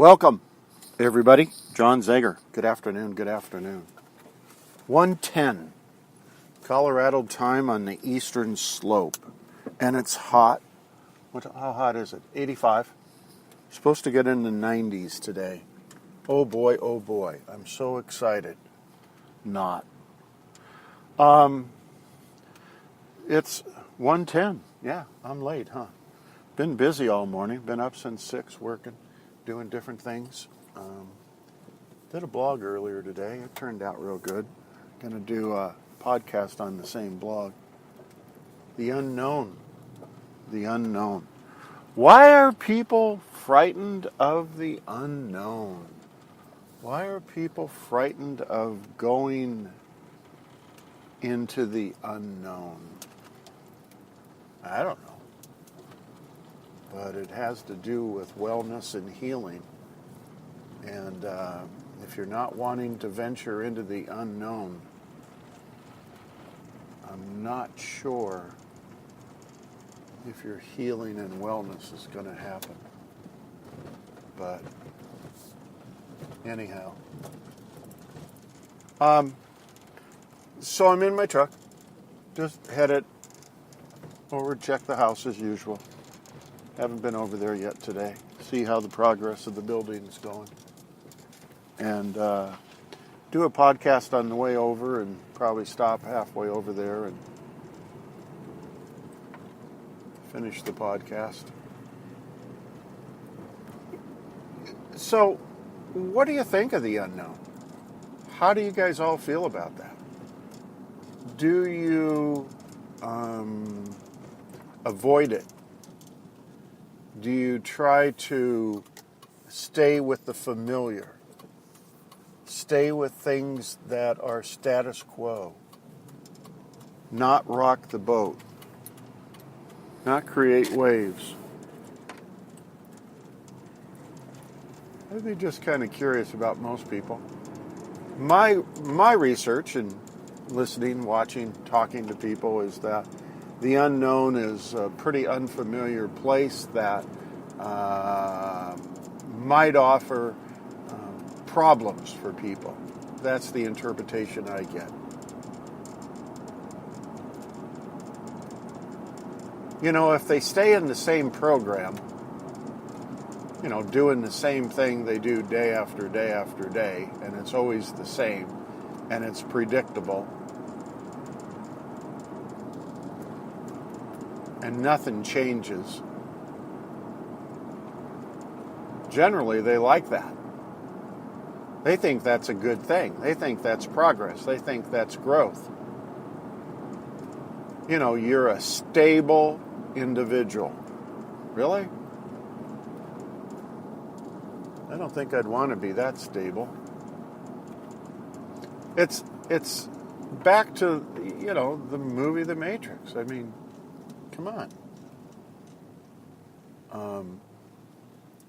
Welcome, everybody. John Zager. Good afternoon. 1:10, Colorado time on the eastern slope. And it's hot. How hot is it? 85. Supposed to get in the 90s today. Oh boy. I'm so excited. Not. It's 1:10. Yeah, I'm late, huh? Been busy all morning. Been up since 6 working, doing different things. Did a blog earlier today. It turned out real good. Going to do a podcast on the same blog. The unknown. Why are people frightened of the unknown? Why are people frightened of going into the unknown? I don't know. But it has to do with wellness and healing. And if you're not wanting to venture into the unknown, I'm not sure if your healing and wellness is going to happen. But anyhow. So I'm in my truck. Just headed over to check the house as usual. Haven't been over there yet today. See how the progress of the building is going. And do a podcast on the way over and probably stop halfway over there and finish the podcast. So, what do you think of the unknown? How do you guys all feel about that? Do you avoid it? Do you try to stay with the familiar? Stay with things that are status quo? Not rock the boat? Not create waves? I'd be just kind of curious about most people. My research and listening, watching, talking to people is that the unknown is a pretty unfamiliar place that might offer problems for people. That's the interpretation I get. You know, if they stay in the same program, you know, doing the same thing they do day after day after day, and it's always the same, and it's predictable, and nothing changes, generally they like that. They think that's a good thing. They think that's progress. They think that's growth. You know, you're a stable individual. Really? I don't think I'd want to be that stable. It's back to, you know, the movie The Matrix. I mean, come on.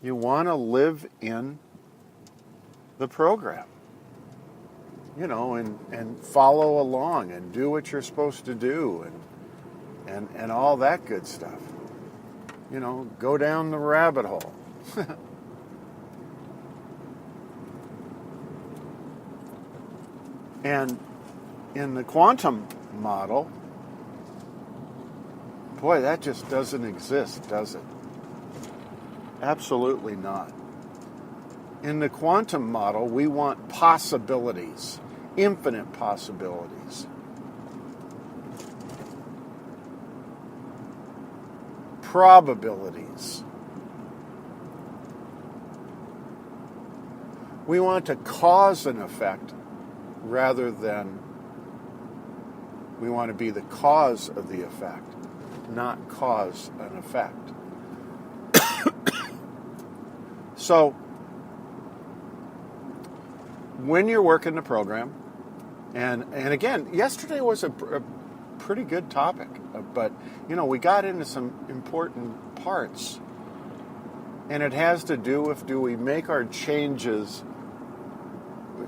You want to live in the program, you know, and follow along and do what you're supposed to do and all that good stuff. You know, go down the rabbit hole. And in the quantum model, boy, that just doesn't exist, does it? Absolutely not. In the quantum model, we want possibilities, infinite possibilities. Probabilities. We want to cause an effect rather than we want to be the cause of the effect, not cause an effect. So, when you're working the program, and again, yesterday was a pretty good topic, but, you know, we got into some important parts, and it has to do with, do we make our changes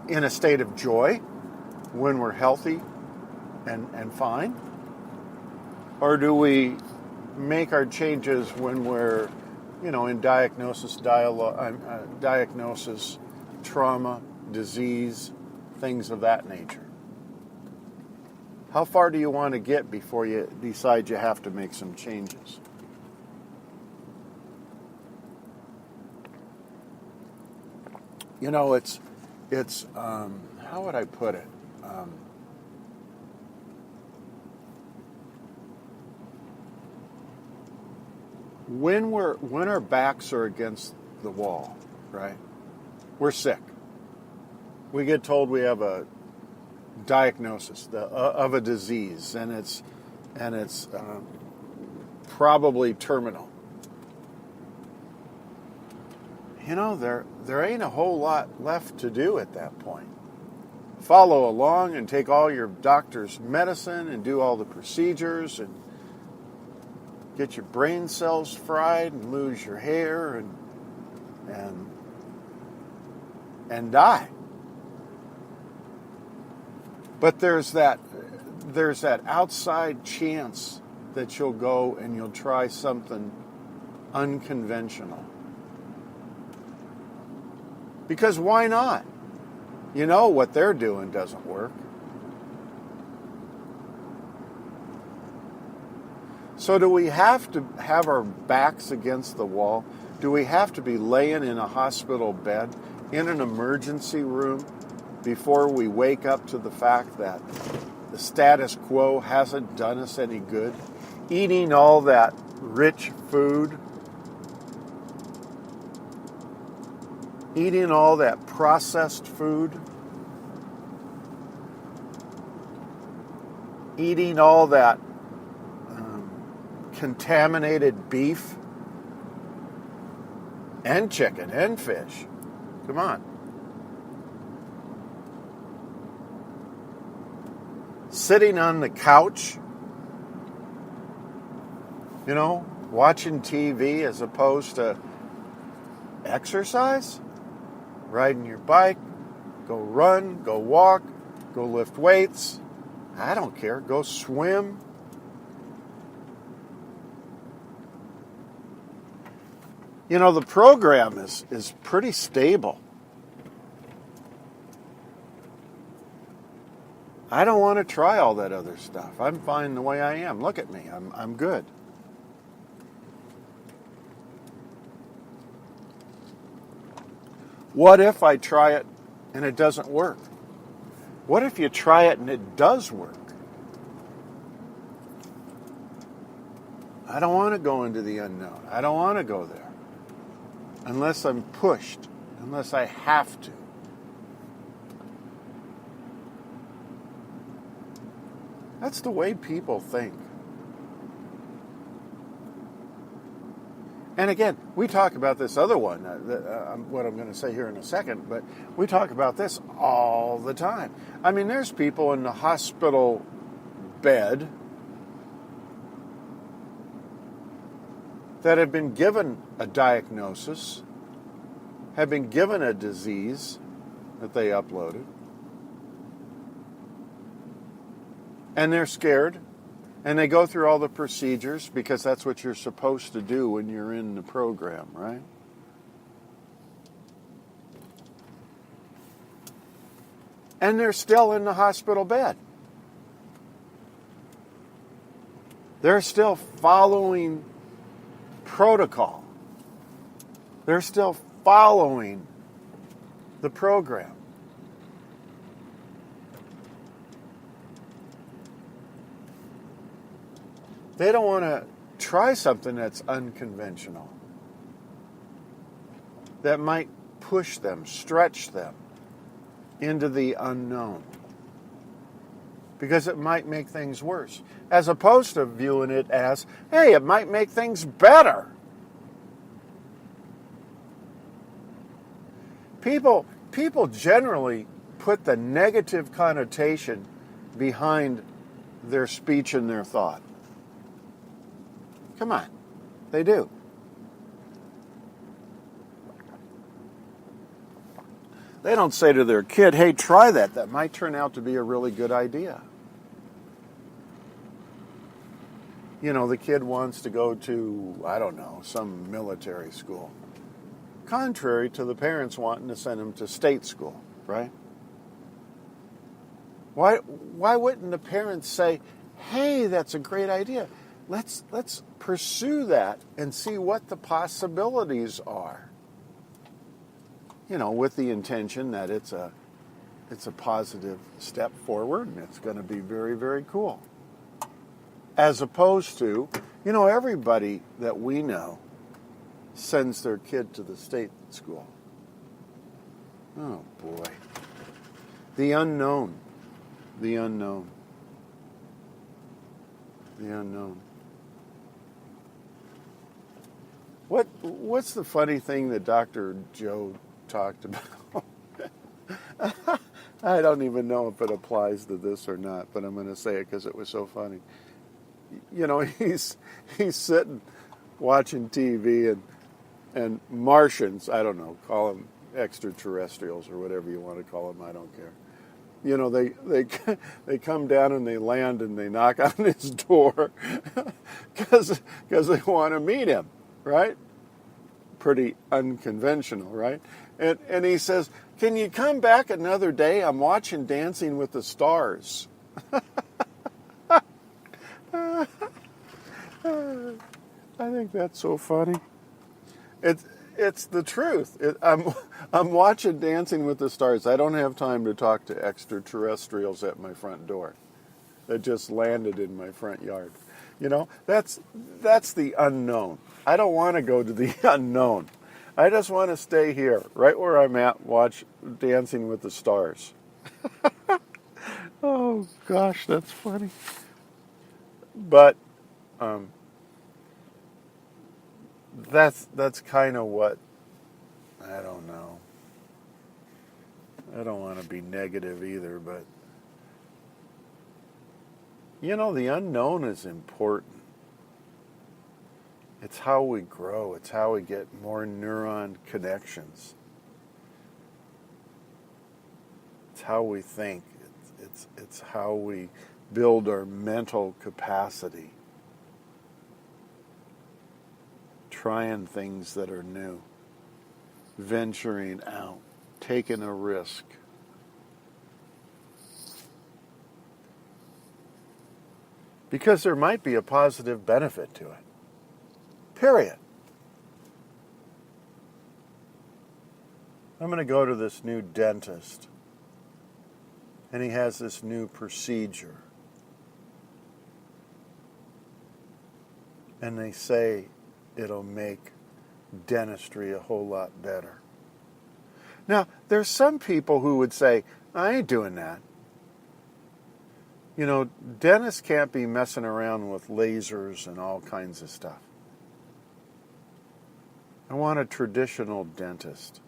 in a state of joy when we're healthy and fine? Or do we make our changes when we're in diagnosis, trauma, disease, things of that nature. How far do you want to get before you decide you have to make some changes? It's how would I put it? When our backs are against the wall, right? We're sick. We get told we have a diagnosis of a disease, and it's probably terminal. There ain't a whole lot left to do at that point. Follow along and take all your doctor's medicine and do all the procedures and get your brain cells fried and lose your hair and die. But there's that outside chance that you'll go and you'll try something unconventional. Because why not? What they're doing doesn't work. So do we have to have our backs against the wall? Do we have to be laying in a hospital bed, in an emergency room, before we wake up to the fact that the status quo hasn't done us any good? Eating all that rich food, eating all that processed food, eating all that contaminated beef and chicken and fish. Come on. Sitting on the couch, watching TV as opposed to exercise, riding your bike, go run, go walk, go lift weights. I don't care. Go swim. The program is pretty stable. I don't want to try all that other stuff. I'm fine the way I am. Look at me. I'm good. What if I try it and it doesn't work? What if you try it and it does work? I don't want to go into the unknown. I don't want to go there. Unless I'm pushed. Unless I have to. That's the way people think. And again, we talk about this other one, what I'm going to say here in a second, but we talk about this all the time. I mean, there's people in the hospital bed that have been given a diagnosis, have been given a disease that they uploaded, and they're scared, and they go through all the procedures because that's what you're supposed to do when you're in the program, right? And they're still in the hospital bed. They're still following protocol. They're still following the program. They don't want to try something that's unconventional, that might push them, stretch them into the unknown, because it might make things worse, as opposed to viewing it as, hey, it might make things better. People generally put the negative connotation behind their speech and their thought. Come on, they do. They don't say to their kid, hey, try that. That might turn out to be a really good idea. The kid wants to go to, I don't know, some military school. Contrary to the parents wanting to send him to state school, right? Why wouldn't the parents say, hey, that's a great idea. Let's pursue that and see what the possibilities are. With the intention that it's a positive step forward and it's going to be very, very cool. As opposed to, everybody that we know sends their kid to the state school. Oh boy. The unknown. The unknown. The unknown. What's the funny thing that Dr. Joe talked about? I don't even know if it applies to this or not, but I'm going to say it because it was so funny. He's sitting watching TV and Martians, I don't know, call them extraterrestrials or whatever you want to call them, I don't care. They come down and they land and they knock on his door because they want to meet him, right? Pretty unconventional, right? And he says, can you come back another day? I'm watching Dancing with the Stars. I think that's so funny. It's the truth. I'm watching Dancing with the Stars. I don't have time to talk to extraterrestrials at my front door that just landed in my front yard. That's the unknown. I don't want to go to the unknown. I just want to stay here, right where I'm at, watch Dancing with the Stars. Oh, gosh, that's funny. But that's kind of what, I don't know. I don't want to be negative either, but the unknown is important. It's how we grow. It's how we get more neuron connections. It's how we think. It's how we build our mental capacity. Trying things that are new. Venturing out. Taking a risk. Because there might be a positive benefit to it. Period. I'm going to go to this new dentist, and he has this new procedure. And they say it'll make dentistry a whole lot better. Now, there's some people who would say, I ain't doing that. Dentists can't be messing around with lasers and all kinds of stuff. I want a traditional dentist.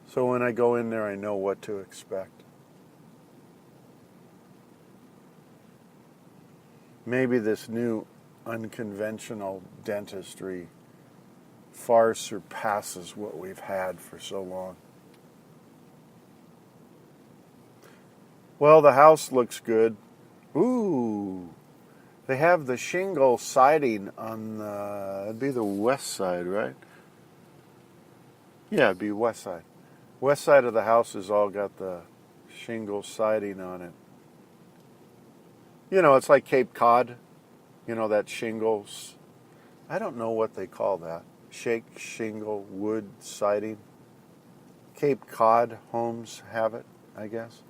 So when I go in there, I know what to expect. Maybe this new unconventional dentistry far surpasses what we've had for so long. Well, the house looks good. Ooh. They have the shingle siding on it'd be the west side, right? Yeah, it'd be west side. West side of the house has all got the shingle siding on it. It's like Cape Cod. That shingles. I don't know what they call that. Shake shingle wood siding. Cape Cod homes have it, I guess.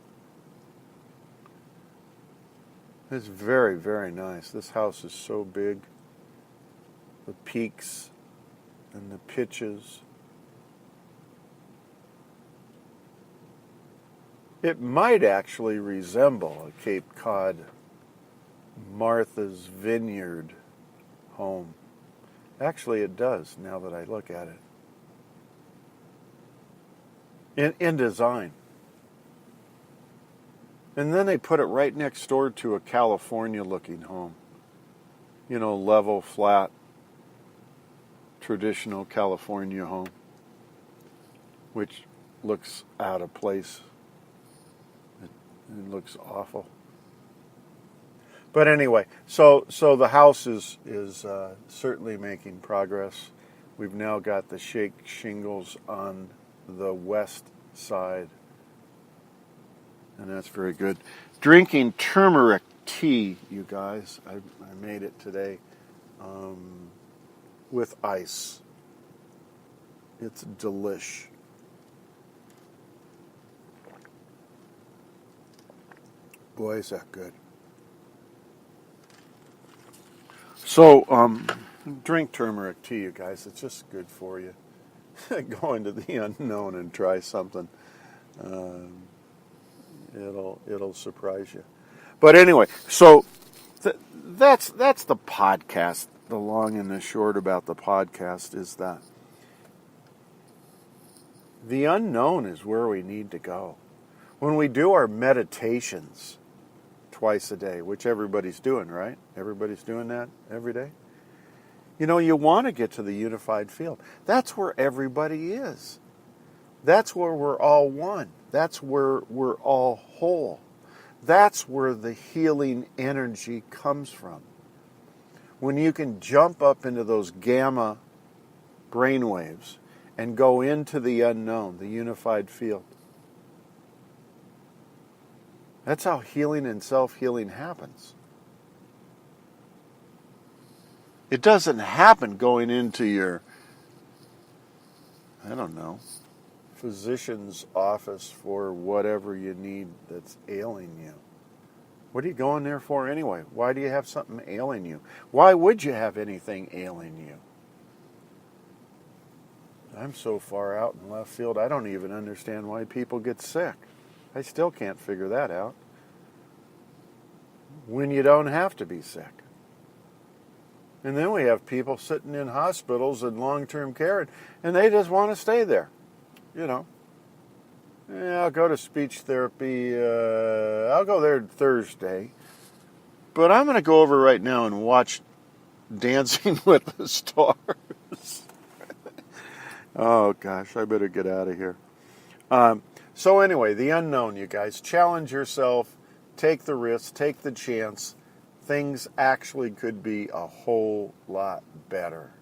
It's very, very nice. This house is so big. The peaks and the pitches. It might actually resemble a Cape Cod Martha's Vineyard home. Actually, it does, now that I look at it. In design. And then they put it right next door to a California-looking home. Level, flat, traditional California home, which looks out of place. It looks awful. But anyway, so the house is certainly making progress. We've now got the shake shingles on the west side, and that's very good. Drinking turmeric tea, you guys. I made it today with ice. It's delish. Boy, is that good. So, drink turmeric tea, you guys. It's just good for you. Go into the unknown and try something. It'll surprise you. But anyway, so that's the podcast. The long and the short about the podcast is that the unknown is where we need to go. When we do our meditations twice a day, which everybody's doing, right? Everybody's doing that every day. You know, you want to get to the unified field. That's where everybody is. That's where we're all one. That's where we're all whole. That's where the healing energy comes from. When you can jump up into those gamma brainwaves and go into the unknown, the unified field. That's how healing and self-healing happens. It doesn't happen going into your, I don't know, physician's office for whatever you need that's ailing you. What are you going there for anyway? Why do you have something ailing you? Why would you have anything ailing you? I'm so far out in left field, I don't even understand why people get sick. I still can't figure that out. When you don't have to be sick. And then we have people sitting in hospitals and long-term care, and they just want to stay there. You know. Yeah, I'll go to speech therapy. I'll go there Thursday. But I'm going to go over right now and watch Dancing with the Stars. Oh, gosh, I better get out of here. So anyway, the unknown, you guys. Challenge yourself. Take the risk. Take the chance. Things actually could be a whole lot better.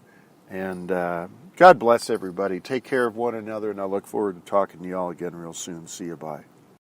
And God bless everybody. Take care of one another, and I look forward to talking to you all again real soon. See you. Bye.